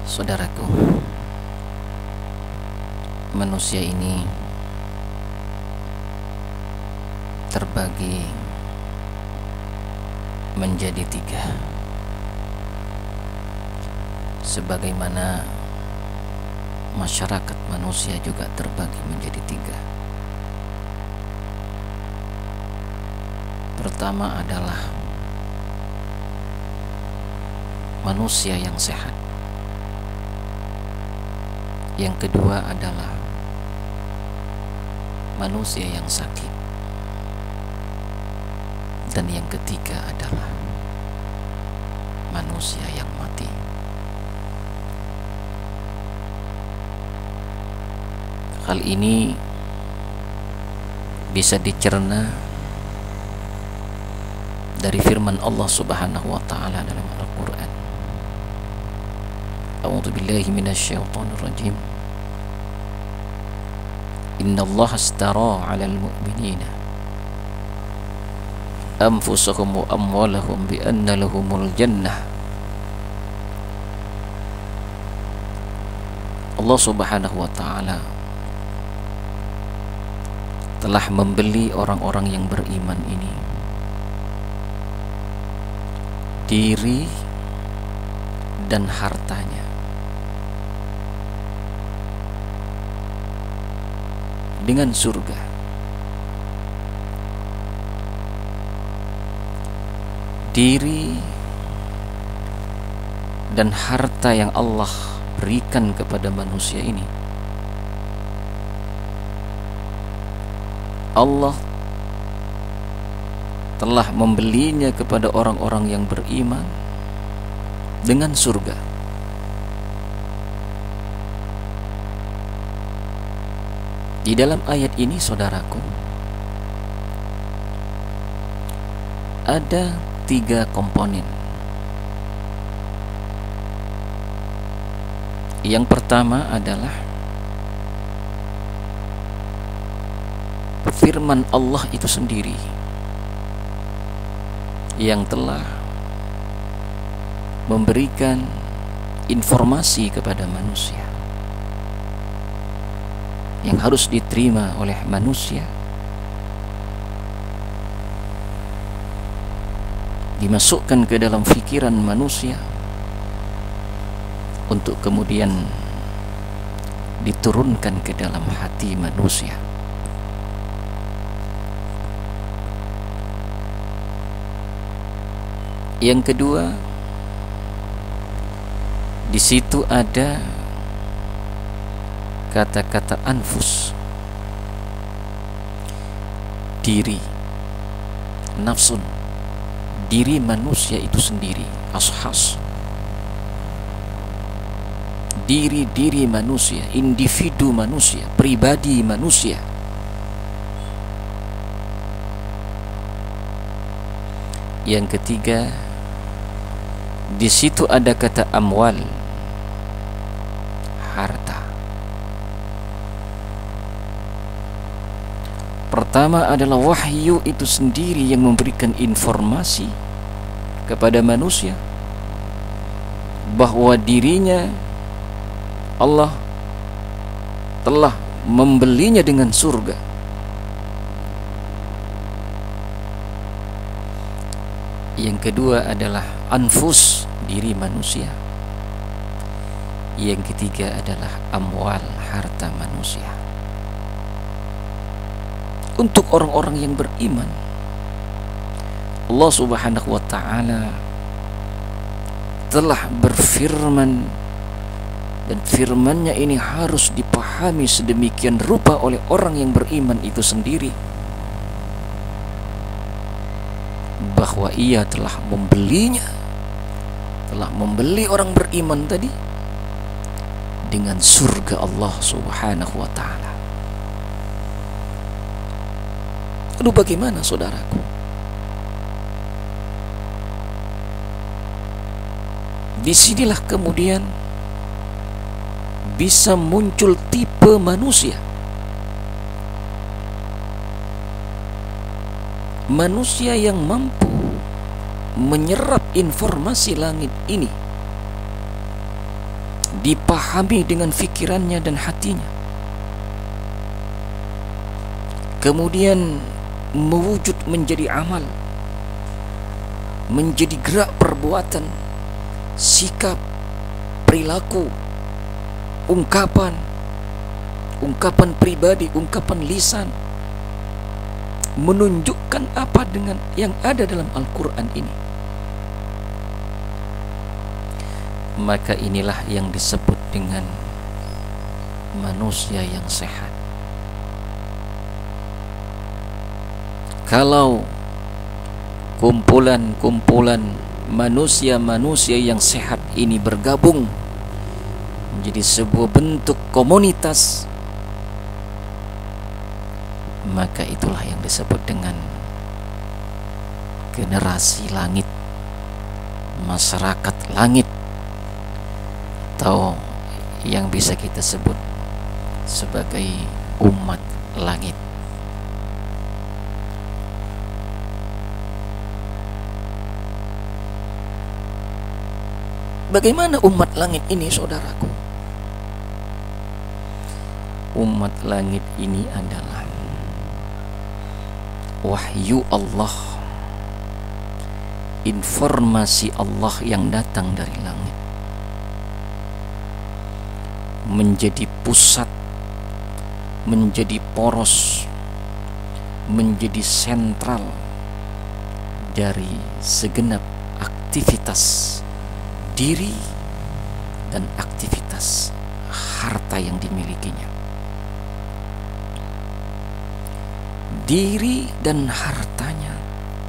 Saudaraku, manusia ini terbagi menjadi tiga, sebagaimana masyarakat manusia juga terbagi menjadi tiga. Pertama adalah manusia yang sehat. Yang kedua adalah manusia yang sakit. Dan yang ketiga adalah manusia yang mati. Hal ini bisa dicerna dari firman Allah Subhanahu wa taala dalam Al-Qur'an. A'udzu billahi minasyaitonir rajim. Innallaha astara 'alal mu'minina anfusahum wa amwalahum bi anna lahumul jannah. Allah Subhanahu wa taala telah membeli orang-orang yang beriman ini diri dan hartanya dengan surga. Diri dan harta yang Allah berikan kepada manusia ini, Allah telah membelinya kepada orang-orang yang beriman dengan surga. Di dalam ayat ini, saudaraku, ada tiga komponen. Yang pertama adalah firman Allah itu sendiri yang telah memberikan informasi kepada manusia yang harus diterima oleh manusia, dimasukkan ke dalam fikiran manusia untuk kemudian diturunkan ke dalam hati manusia. Yang kedua, di situ ada kata-kata anfus, diri, nafsun, diri manusia itu sendiri, ashas, diri manusia, individu manusia, pribadi manusia. Yang ketiga, di situ ada kata amwal, harta. Pertama adalah wahyu itu sendiri yang memberikan informasi kepada manusia bahwa dirinya Allah telah membelinya dengan surga. Yang kedua adalah anfus, diri manusia. Yang ketiga adalah amwal, harta manusia. Untuk orang-orang yang beriman, Allah Subhanahu wa ta'ala telah berfirman, dan firman-Nya ini harus dipahami sedemikian rupa oleh orang yang beriman itu sendiri, bahwa Ia telah membelinya, telah membeli orang beriman tadi dengan surga Allah Subhanahu wa ta'ala. Lalu bagaimana, saudaraku? Disinilah kemudian bisa muncul tipe manusia. Manusia yang mampu menyerap informasi langit ini dipahami dengan fikirannya dan hatinya, kemudian mewujud menjadi amal, menjadi gerak perbuatan, sikap, perilaku, ungkapan pribadi, ungkapan lisan, menunjukkan apa dengan yang ada dalam Al-Quran ini. Maka inilah yang disebut dengan manusia yang sehat. Kalau kumpulan manusia-manusia yang sehat ini bergabung menjadi sebuah bentuk komunitas, maka itulah yang disebut dengan generasi langit, masyarakat langit, atau yang bisa kita sebut sebagai umat langit. Bagaimana umat langit ini, saudaraku? Umat langit ini adalah wahyu Allah, informasi Allah yang datang dari langit, menjadi pusat, menjadi poros, menjadi sentral dari segenap aktivitas diri dan aktivitas harta yang dimilikinya. Diri dan hartanya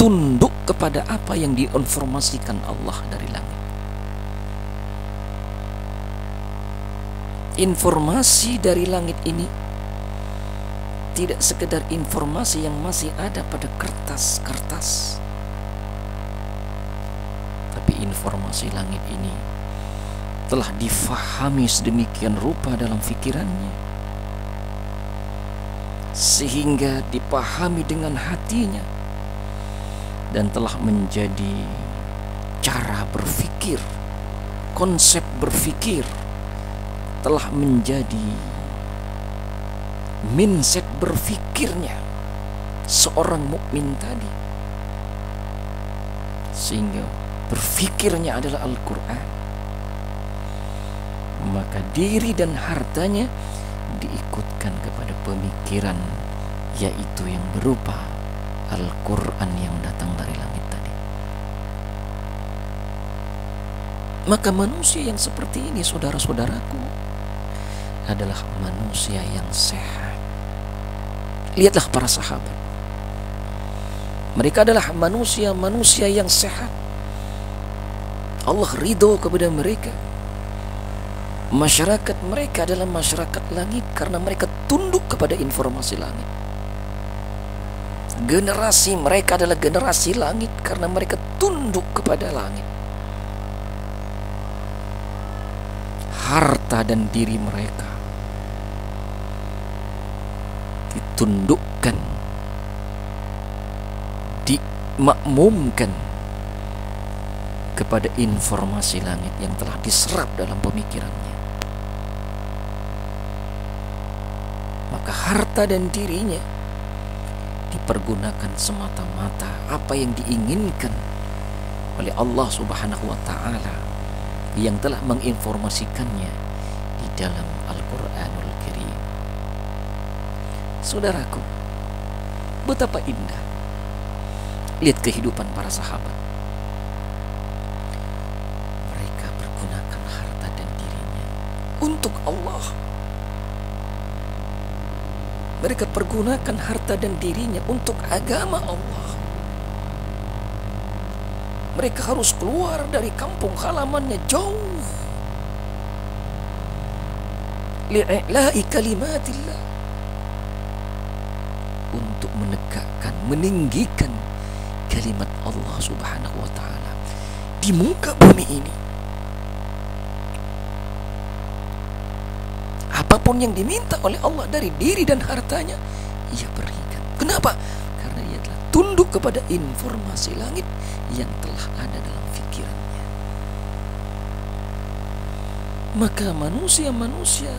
tunduk kepada apa yang diinformasikan Allah dari langit. Informasi dari langit ini tidak sekedar informasi yang masih ada pada kertas-kertas, tapi informasi langit ini telah difahami sedemikian rupa dalam fikirannya, sehingga dipahami dengan hatinya, dan telah menjadi cara berpikir, konsep berpikir, telah menjadi mindset berpikirnya seorang mukmin tadi, sehingga berpikirnya adalah Al-Quran. Maka diri dan hartanya diikutkan kepada pemikiran, yaitu yang berupa Al-Quran yang datang dari langit tadi. Maka manusia yang seperti ini, saudara-saudaraku, adalah manusia yang sehat. Lihatlah para sahabat, mereka adalah manusia-manusia yang sehat. Allah ridho kepada mereka. Masyarakat mereka adalah masyarakat langit karena mereka tunduk kepada informasi langit. Generasi mereka adalah generasi langit karena mereka tunduk kepada langit. Harta dan diri mereka ditundukkan, dimakmumkan kepada informasi langit yang telah diserap dalam pemikirannya. Maka harta dan dirinya dipergunakan semata-mata apa yang diinginkan oleh Allah Subhanahu wa Ta'ala yang telah menginformasikannya di dalam Al-Quranul Karim. Saudaraku, betapa indah lihat kehidupan para sahabat. Mereka pergunakan harta dan dirinya untuk Allah. Mereka pergunakan harta dan dirinya untuk agama Allah. Mereka harus keluar dari kampung halamannya jauh, li'i'la'i kalimatillah, untuk menegakkan, meninggikan kalimat Allah Subhanahu wa Ta'ala di muka bumi ini. Apapun yang diminta oleh Allah dari diri dan hartanya, ia berikan. Kenapa? Karena ia telah tunduk kepada informasi langit yang telah ada dalam fikirannya. Maka manusia-manusia,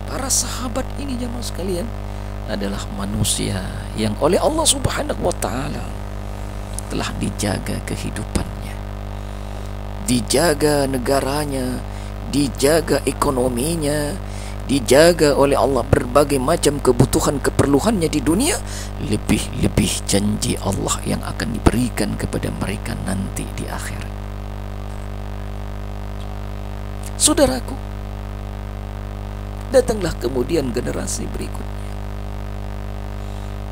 para sahabat ini jamaah sekalian, adalah manusia yang oleh Allah Subhanahu wa Ta'ala telah dijaga kehidupannya, dijaga negaranya, dijaga ekonominya, dijaga oleh Allah berbagai macam kebutuhan keperluannya di dunia, lebih-lebih janji Allah yang akan diberikan kepada mereka nanti di akhirat. Saudaraku, datanglah kemudian generasi berikutnya,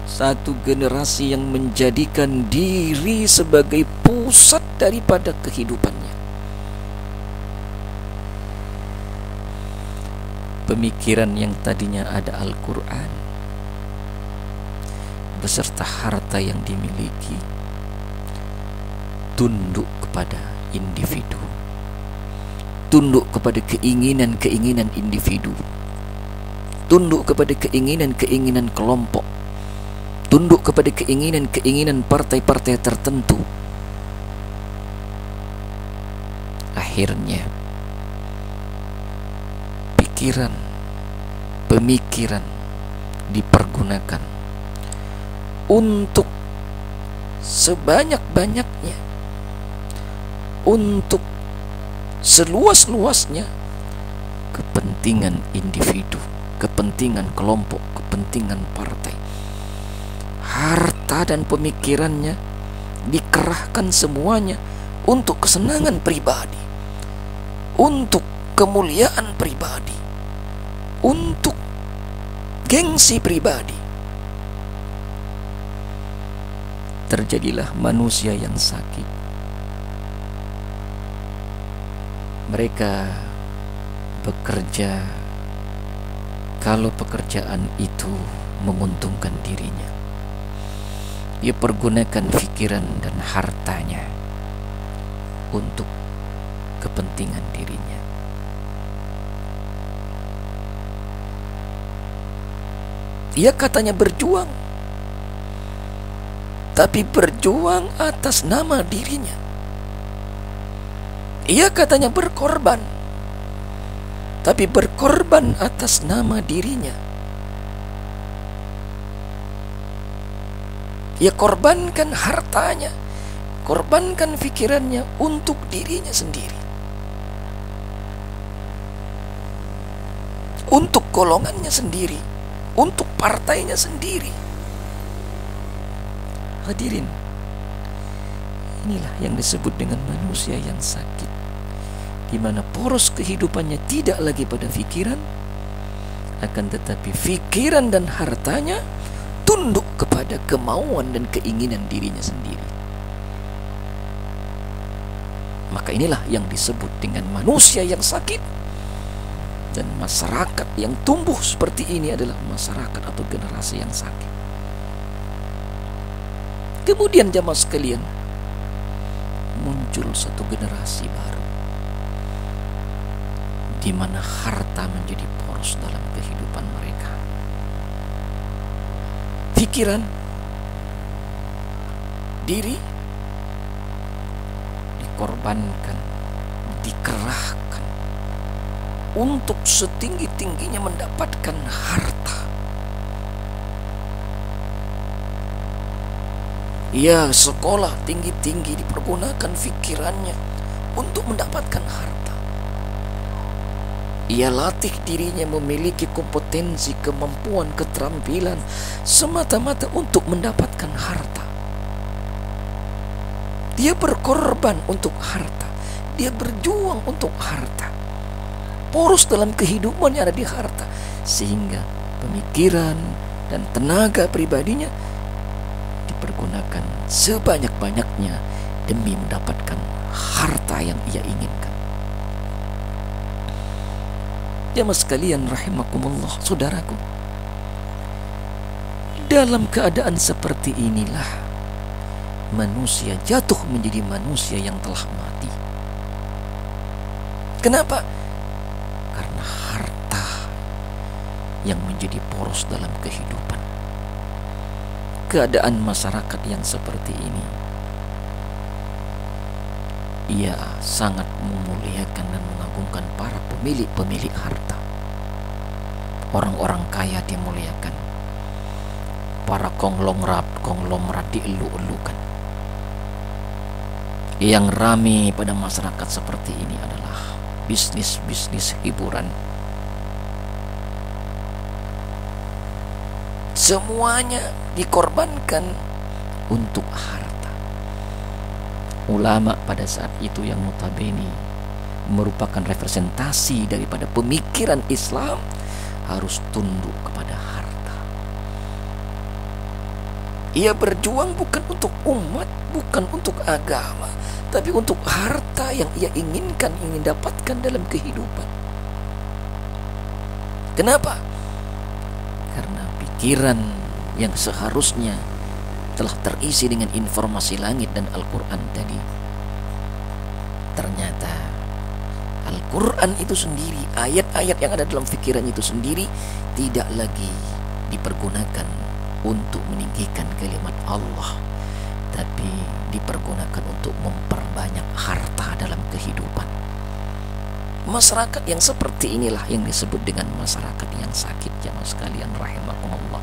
satu generasi yang menjadikan diri sebagai pusat daripada kehidupannya. Pemikiran yang tadinya ada Al-Quran beserta harta yang dimiliki tunduk kepada individu, tunduk kepada keinginan-keinginan individu, tunduk kepada keinginan-keinginan kelompok, tunduk kepada keinginan-keinginan partai-partai tertentu. Akhirnya pikiran, pemikiran dipergunakan untuk sebanyak-banyaknya, untuk seluas-luasnya kepentingan individu, kepentingan kelompok, kepentingan partai. Harta dan pemikirannya dikerahkan semuanya untuk kesenangan pribadi, untuk kemuliaan pribadi, untuk gengsi pribadi. Terjadilah manusia yang sakit. Mereka bekerja kalau pekerjaan itu menguntungkan dirinya. Dia pergunakan pikiran dan hartanya untuk kepentingan dirinya. Ia katanya berjuang, tapi berjuang atas nama dirinya. Ia katanya berkorban, tapi berkorban atas nama dirinya. Ia korbankan hartanya, korbankan pikirannya untuk dirinya sendiri, untuk golongannya sendiri, untuk partainya sendiri. Hadirin, inilah yang disebut dengan manusia yang sakit, di mana poros kehidupannya tidak lagi pada pikiran, akan tetapi pikiran dan hartanya tunduk kepada kemauan dan keinginan dirinya sendiri. Maka inilah yang disebut dengan manusia yang sakit. Dan masyarakat yang tumbuh seperti ini adalah masyarakat atau generasi yang sakit. Kemudian jamaah sekalian, muncul satu generasi baru, di mana harta menjadi poros dalam kehidupan mereka. Pikiran, diri dikorbankan, dikerahkan untuk setinggi-tingginya mendapatkan harta. Ia sekolah tinggi-tinggi, dipergunakan pikirannya untuk mendapatkan harta. Ia latih dirinya memiliki kompetensi, kemampuan, keterampilan semata-mata untuk mendapatkan harta. Dia berkorban untuk harta, dia berjuang untuk harta. Poros dalam kehidupannya ada di harta, sehingga pemikiran dan tenaga pribadinya dipergunakan sebanyak-banyaknya demi mendapatkan harta yang ia inginkan. Jamaah sekalian rahimakumullah, saudaraku, dalam keadaan seperti inilah manusia jatuh menjadi manusia yang telah mati. Kenapa? Karena harta yang menjadi poros dalam kehidupan. Keadaan masyarakat yang seperti ini ia sangat memuliakan dan mengagungkan para pemilik harta. Orang-orang kaya dimuliakan, para konglomerat dielu-elukan. Yang ramai pada masyarakat seperti ini adalah bisnis hiburan. Semuanya dikorbankan untuk harta. Ulama pada saat itu yang notabene merupakan representasi daripada pemikiran Islam harus tunduk kepada harta. Ia berjuang bukan untuk umat, bukan untuk agama, tapi untuk harta yang ia ingin dapatkan dalam kehidupan. Kenapa? Karena pikiran yang seharusnya telah terisi dengan informasi langit dan Al-Quran tadi, ternyata Al-Quran itu sendiri, ayat-ayat yang ada dalam pikiran itu sendiri tidak lagi dipergunakan untuk meninggikan kalimat Allah, tapi dipergunakan untuk memperbanyak harta dalam kehidupan. Masyarakat yang seperti inilah yang disebut dengan masyarakat yang sakit, jamaah sekalian rahimakumullah.